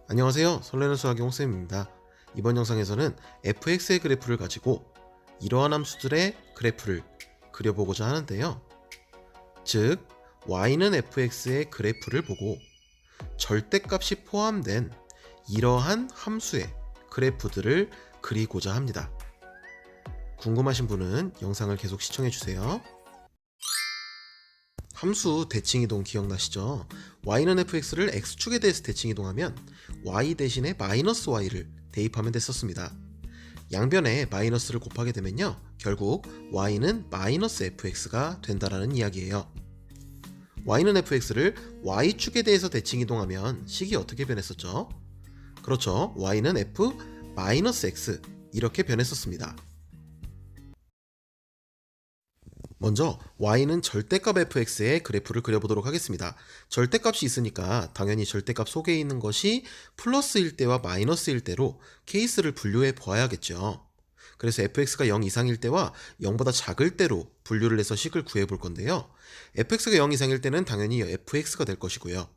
안녕하세요. 설레는 수학의 홍쌤입니다. 이번 영상에서는 fx의 그래프를 가지고 이러한 함수들의 그래프를 그려보고자 하는데요. 즉, y는 fx의 그래프를 보고 절대값이 포함된 이러한 함수의 그래프들을 그리고자 합니다. 궁금하신 분은 영상을 계속 시청해주세요. 함수 대칭이동 기억나시죠? y는 fx를 x축에 대해서 대칭이동하면 y 대신에 마이너스 y를 대입하면 됐었습니다. 양변에 마이너스를 곱하게 되면요, 결국 y는 마이너스 fx가 된다라는 이야기예요. y는 fx를 y축에 대해서 대칭이동하면 식이 어떻게 변했었죠? 그렇죠, y는 f 마이너스 x 이렇게 변했었습니다. 먼저 y는 절대값 fx의 그래프를 그려보도록 하겠습니다. 절대값이 있으니까 당연히 절대값 속에 있는 것이 플러스일 때와 마이너스일 때로 케이스를 분류해 보아야겠죠. 그래서 fx가 0 이상일 때와 0보다 작을 때로 분류를 해서 식을 구해 볼 건데요. fx가 0 이상일 때는 당연히 fx가 될 것이고요.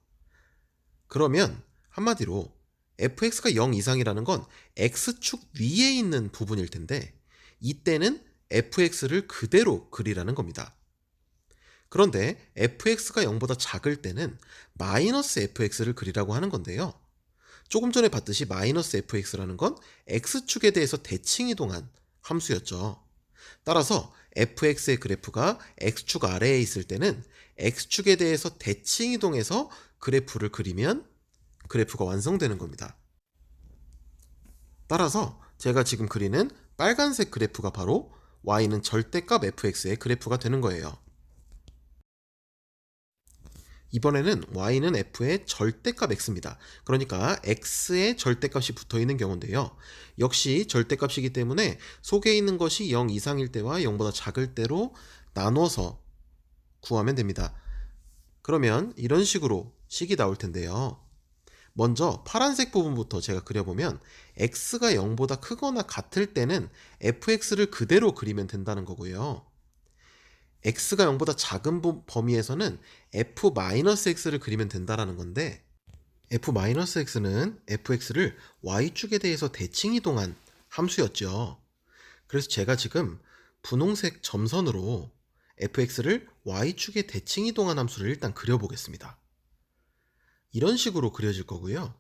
그러면 한마디로 fx가 0 이상이라는 건 x축 위에 있는 부분일 텐데, 이때는 fx를 그대로 그리라는 겁니다. 그런데 fx가 0보다 작을 때는 마이너스 fx를 그리라고 하는 건데요. 조금 전에 봤듯이 마이너스 fx라는 건 x축에 대해서 대칭이동한 함수였죠. 따라서 fx의 그래프가 x축 아래에 있을 때는 x축에 대해서 대칭이동해서 그래프를 그리면 그래프가 완성되는 겁니다. 따라서 제가 지금 그리는 빨간색 그래프가 바로 y는 절대값 fx의 그래프가 되는 거예요. 이번에는 y는 f의 절대값 x입니다. 그러니까 x의 절대값이 붙어있는 경우인데요. 역시 절대값이기 때문에 속에 있는 것이 0 이상일 때와 0보다 작을 때로 나눠서 구하면 됩니다. 그러면 이런 식으로 식이 나올 텐데요. 먼저 파란색 부분부터 제가 그려보면 x가 0보다 크거나 같을 때는 fx를 그대로 그리면 된다는 거고요. x가 0보다 작은 범위에서는 f-x를 그리면 된다는 건데, f-x는 fx를 y축에 대해서 대칭이동한 함수였죠. 그래서 제가 지금 분홍색 점선으로 fx를 y축에 대칭이동한 함수를 일단 그려보겠습니다. 이런 식으로 그려질 거고요.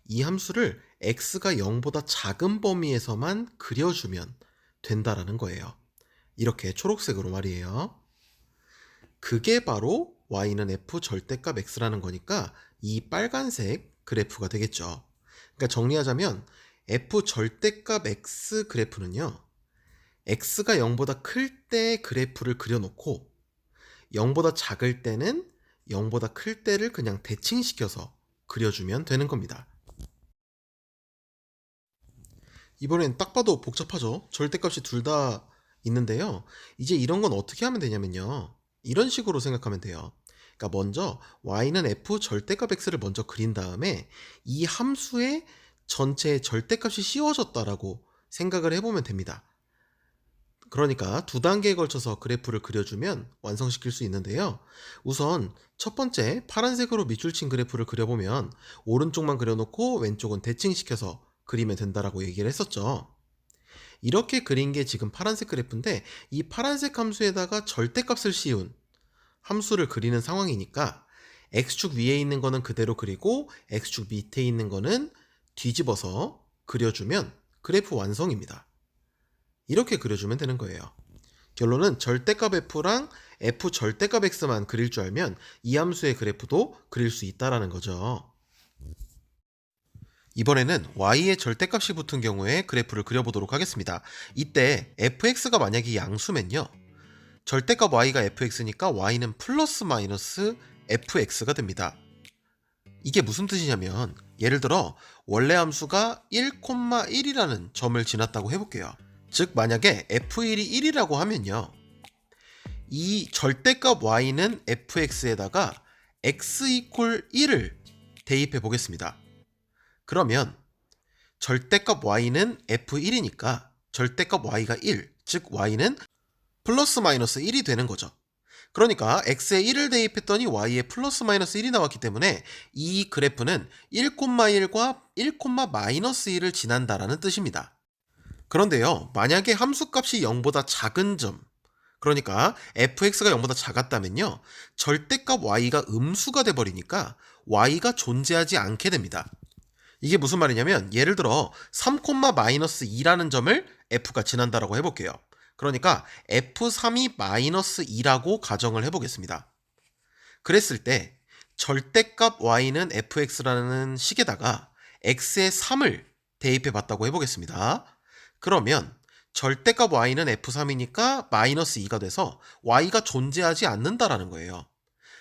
이 함수를 x가 0보다 작은 범위에서만 그려주면 된다라는 거예요. 이렇게 초록색으로 말이에요. 그게 바로 y는 f 절대값 x라는 거니까 이 빨간색 그래프가 되겠죠. 그러니까 정리하자면 f 절대값 x 그래프는요, x가 0보다 클 때 그래프를 그려놓고 0보다 작을 때는 0보다 클 때를 그냥 대칭시켜서 그려주면 되는 겁니다. 이번엔 딱 봐도 복잡하죠? 절대값이 둘 다 있는데요. 이제 이런 건 어떻게 하면 되냐면요, 이런 식으로 생각하면 돼요. 그러니까 먼저 y는 f 절대값 x를 먼저 그린 다음에 이 함수의 전체의 절대값이 씌워졌다라고 생각을 해보면 됩니다. 그러니까 두 단계에 걸쳐서 그래프를 그려주면 완성시킬 수 있는데요. 우선 첫 번째 파란색으로 밑줄 친 그래프를 그려보면 오른쪽만 그려놓고 왼쪽은 대칭시켜서 그리면 된다라고 얘기를 했었죠. 이렇게 그린 게 지금 파란색 그래프인데, 이 파란색 함수에다가 절대값을 씌운 함수를 그리는 상황이니까 x축 위에 있는 거는 그대로 그리고 x축 밑에 있는 거는 뒤집어서 그려주면 그래프 완성입니다. 이렇게 그려주면 되는 거예요. 결론은 절대값 f랑 f 절대값 x만 그릴 줄 알면 이 함수의 그래프도 그릴 수 있다라는 거죠. 이번에는 y의 절대값이 붙은 경우에 그래프를 그려보도록 하겠습니다. 이때 fx가 만약에 양수면요, 절대값 y가 fx니까 y는 플러스 마이너스 fx가 됩니다. 이게 무슨 뜻이냐면, 예를 들어 원래 함수가 1,1이라는 점을 지났다고 해볼게요. 즉 만약에 f1이 1이라고 하면요, 이 절대값 y는 fx에다가 x 이퀄 1을 대입해 보겠습니다. 그러면 절대값 y는 f1이니까 절대값 y가 1, 즉 y는 플러스 마이너스 1이 되는 거죠. 그러니까 x에 1을 대입했더니 y에 플러스 마이너스 1이 나왔기 때문에 이 그래프는 1,1과 1,-1을 지난다라는 뜻입니다. 그런데요, 만약에 함수값이 0보다 작은 점, 그러니까 fx가 0보다 작았다면요, 절대값 y가 음수가 돼버리니까 y가 존재하지 않게 됩니다. 이게 무슨 말이냐면, 예를 들어 3,-2라는 점을 f가 지난다라고 해볼게요. 그러니까 f3이 -2라고 가정을 해보겠습니다. 그랬을 때 절대값 y는 fx라는 식에다가 x에 3을 대입해 봤다고 해보겠습니다. 그러면 절대값 y는 f3이니까 -2가 돼서 y가 존재하지 않는다라는 거예요.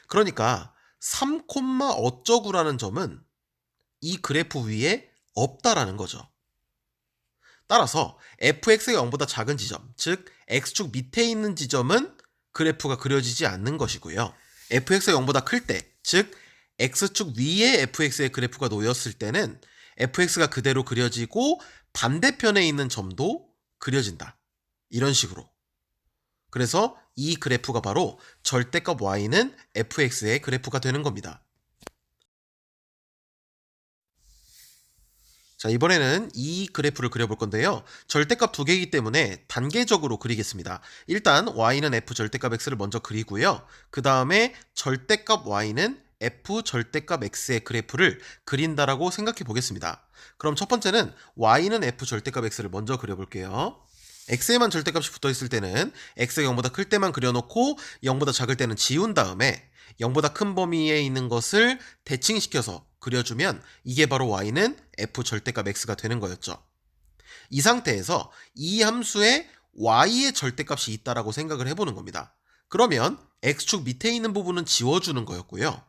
그러니까 3, 어쩌구라는 점은 이 그래프 위에 없다라는 거죠. 따라서 fx가 0보다 작은 지점, 즉 x축 밑에 있는 지점은 그래프가 그려지지 않는 것이고요. fx가 0보다 클 때, 즉 x축 위에 fx의 그래프가 놓였을 때는 fx가 그대로 그려지고 반대편에 있는 점도 그려진다. 이런 식으로. 그래서 이 그래프가 바로 절대값 y는 fx의 그래프가 되는 겁니다. 자, 이번에는 이 그래프를 그려볼 건데요. 절대값 두 개이기 때문에 단계적으로 그리겠습니다. 일단 y는 f 절대값 x를 먼저 그리고요. 그 다음에 절대값 y는 f 절대값 x의 그래프를 그린다라고 생각해 보겠습니다. 그럼 첫 번째는 y는 f 절대값 x를 먼저 그려볼게요. x에만 절대값이 붙어있을 때는 x가 0보다 클 때만 그려놓고 0보다 작을 때는 지운 다음에 0보다 큰 범위에 있는 것을 대칭시켜서 그려주면 이게 바로 y는 f 절대값 x가 되는 거였죠. 이 상태에서 이 함수에 y의 절대값이 있다라고 생각을 해보는 겁니다. 그러면 x축 밑에 있는 부분은 지워주는 거였고요.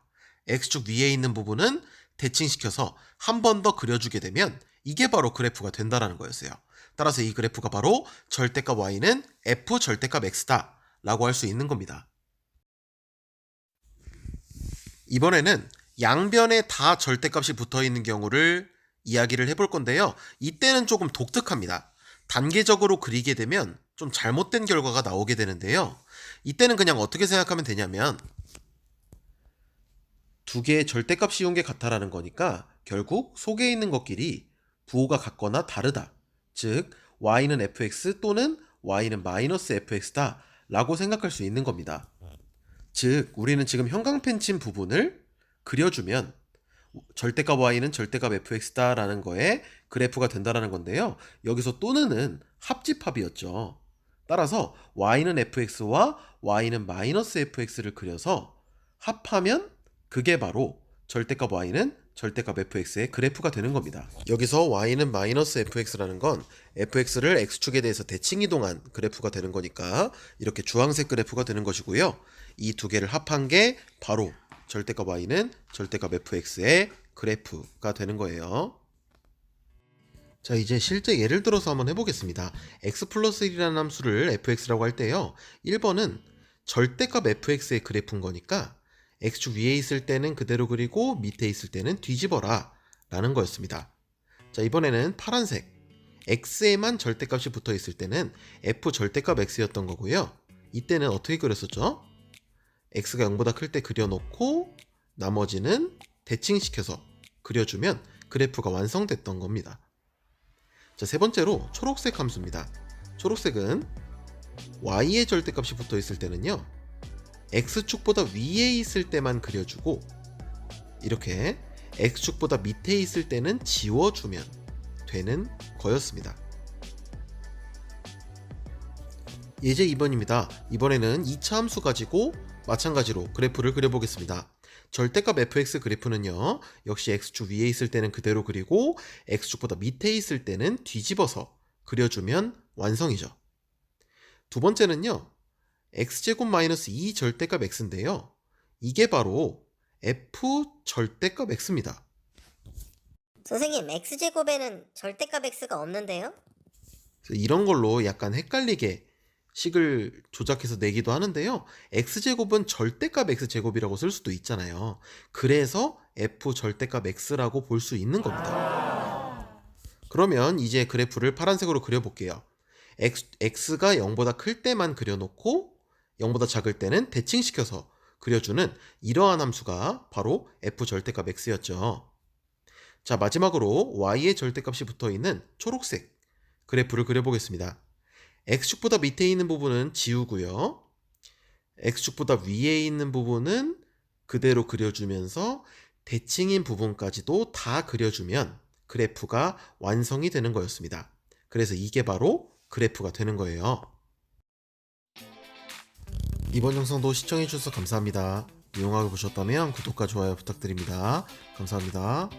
x축 위에 있는 부분은 대칭시켜서 한 번 더 그려주게 되면 이게 바로 그래프가 된다라는 거였어요. 따라서 이 그래프가 바로 절대값 y는 f 절대값 x다 라고 할 수 있는 겁니다. 이번에는 양변에 다 절대값이 붙어있는 경우를 이야기를 해볼 건데요. 이때는 조금 독특합니다. 단계적으로 그리게 되면 좀 잘못된 결과가 나오게 되는데요. 이때는 그냥 어떻게 생각하면 되냐면, 두 개의 절대값이 온 게 같다라는 거니까 결국 속에 있는 것끼리 부호가 같거나 다르다. 즉 y는 fx 또는 y는 -fx다 라고 생각할 수 있는 겁니다. 즉 우리는 지금 형광펜 친 부분을 그려주면 절대값 y는 절대값 fx다 라는 거에 그래프가 된다라는 건데요. 여기서 또는은 합집합이었죠. 따라서 y는 fx와 y는 -fx를 그려서 합하면 그게 바로 절대값 y는 절대값 fx의 그래프가 되는 겁니다. 여기서 y는 -fx라는 건 fx를 x축에 대해서 대칭 이동한 그래프가 되는 거니까 이렇게 주황색 그래프가 되는 것이고요. 이 두 개를 합한 게 바로 절대값 y는 절대값 fx의 그래프가 되는 거예요. 자, 이제 실제 예를 들어서 한번 해보겠습니다. x 플러스 1이라는 함수를 fx라고 할 때요. 1번은 절대값 fx의 그래프인 거니까 x축 위에 있을 때는 그대로 그리고 밑에 있을 때는 뒤집어라 라는 거였습니다. 자, 이번에는 파란색 x에만 절대값이 붙어 있을 때는 f 절대값 x였던 거고요. 이때는 어떻게 그렸었죠? x가 0보다 클 때 그려놓고 나머지는 대칭시켜서 그려주면 그래프가 완성됐던 겁니다. 자, 세 번째로 초록색 함수입니다. 초록색은 y의 절대값이 붙어 있을 때는요, x축보다 위에 있을 때만 그려주고 이렇게 x축보다 밑에 있을 때는 지워주면 되는 거였습니다. 예제 2번입니다. 이번에는 2차 함수 가지고 마찬가지로 그래프를 그려보겠습니다. 절대값 fx 그래프는요, 역시 x축 위에 있을 때는 그대로 그리고 x축보다 밑에 있을 때는 뒤집어서 그려주면 완성이죠. 두 번째는요, x제곱 마이너스 2 절대값 x인데요. 이게 바로 f 절대값 x입니다. 선생님, x제곱에는 절대값 x가 없는데요? 이런 걸로 약간 헷갈리게 식을 조작해서 내기도 하는데요. x제곱은 절대값 x제곱이라고 쓸 수도 있잖아요. 그래서 f 절대값 x라고 볼 수 있는 겁니다. 그러면 이제 그래프를 파란색으로 그려볼게요. x가 0보다 클 때만 그려놓고 0보다 작을 때는 대칭시켜서 그려주는 이러한 함수가 바로 f 절대값 x였죠. 자, 마지막으로 y의 절대값이 붙어있는 초록색 그래프를 그려보겠습니다. x축보다 밑에 있는 부분은 지우고요. x축보다 위에 있는 부분은 그대로 그려주면서 대칭인 부분까지도 다 그려주면 그래프가 완성이 되는 거였습니다. 그래서 이게 바로 그래프가 되는 거예요. 이번 영상도 시청해주셔서 감사합니다. 유용하게 보셨다면 구독과 좋아요 부탁드립니다. 감사합니다.